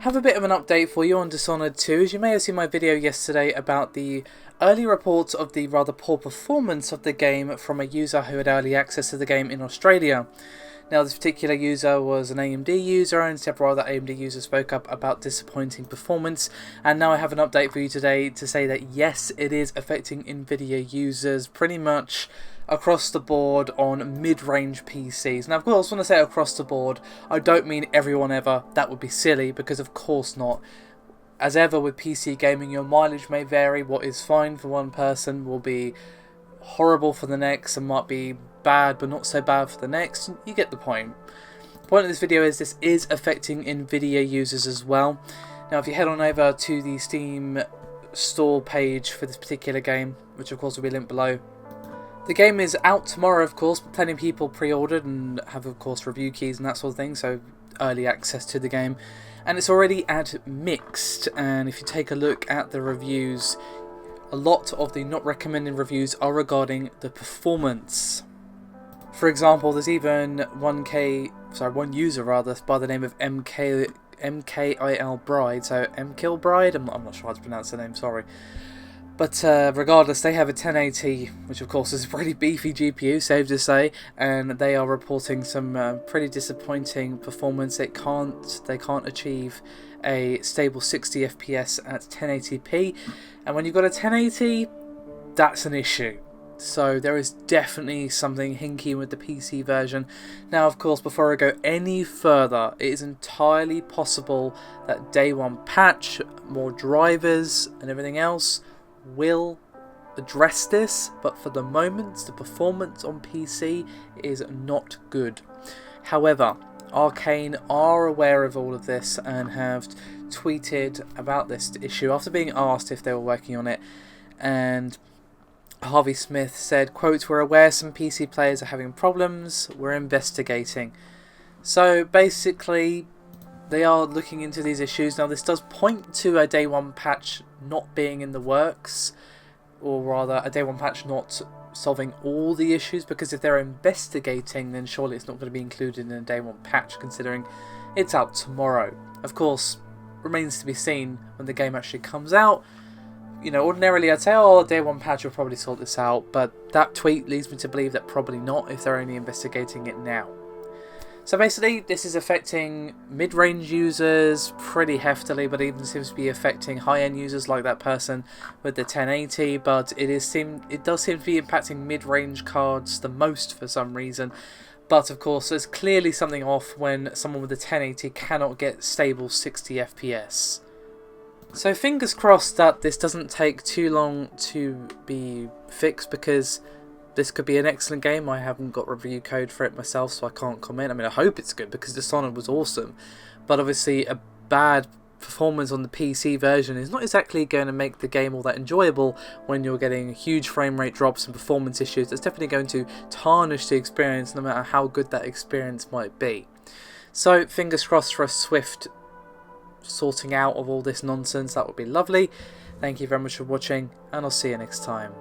Have a bit of an update for you on Dishonored 2. As you may have seen my video yesterday about the early reports of the rather poor performance of the game from a user who had early access to the game in Australia. Now, this particular user was an AMD user, and several other AMD users spoke up about disappointing performance. And now I have an update for you today to say that yes, it is affecting Nvidia users pretty much across the board on mid-range PCs. Now, of course, when I say across the board, I don't mean everyone ever. That would be silly, because of course not. As ever with PC gaming, your mileage may vary. What is fine for one person will be horrible for the next, and might be bad but not so bad for the next. You get the point. The point of this video is this is affecting Nvidia users as well. Now, if you head on over to the Steam store page for this particular game, which of course will be linked below, the game is out tomorrow, of course, but plenty of people pre-ordered and have, of course, review keys and that sort of thing, so early access to the game. And it's already at mixed, and if you take a look at the reviews, a lot of the not recommended reviews are regarding the performance. For example, there's even one user by the name of MKIL Bride, so MKIL Bride, I'm not sure how to pronounce the name, sorry. But regardless, they have a 1080, which of course is a pretty beefy GPU, safe to say, and they are reporting some pretty disappointing performance. They can't achieve a stable 60 FPS at 1080p, and when you've got a 1080, that's an issue. So there is definitely something hinky with the PC version. Now, of course, before I go any further, it is entirely possible that day one patch, more drivers and everything else will address this, but for the moment the performance on PC is not good. However, Arcane are aware of all of this and have tweeted about this issue after being asked if they were working on it, and Harvey Smith said, quote, "We're aware some PC players are having problems, we're investigating." So basically they are looking into these issues. Now, this does point to a day one patch not being in the works, or rather a day one patch not solving all the issues, because if they're investigating, then surely it's not going to be included in a day one patch, considering it's out tomorrow. Of course, remains to be seen when the game actually comes out. You know, ordinarily I'd say, oh, day one patch will probably sort this out, but that tweet leads me to believe that probably not, if they're only investigating it now. So basically, this is affecting mid-range users pretty heftily, but even seems to be affecting high-end users like that person with the 1080. But it does seem to be impacting mid-range cards the most for some reason. But of course, there's clearly something off when someone with a 1080 cannot get stable 60 FPS. So fingers crossed that this doesn't take too long to be fixed, because this could be an excellent game. I haven't got review code for it myself, so I can't comment. I mean, I hope it's good, because Dishonored was awesome. But obviously, a bad performance on the PC version is not exactly going to make the game all that enjoyable when you're getting huge frame rate drops and performance issues. It's definitely going to tarnish the experience, no matter how good that experience might be. So, fingers crossed for a swift sorting out of all this nonsense. That would be lovely. Thank you very much for watching, and I'll see you next time.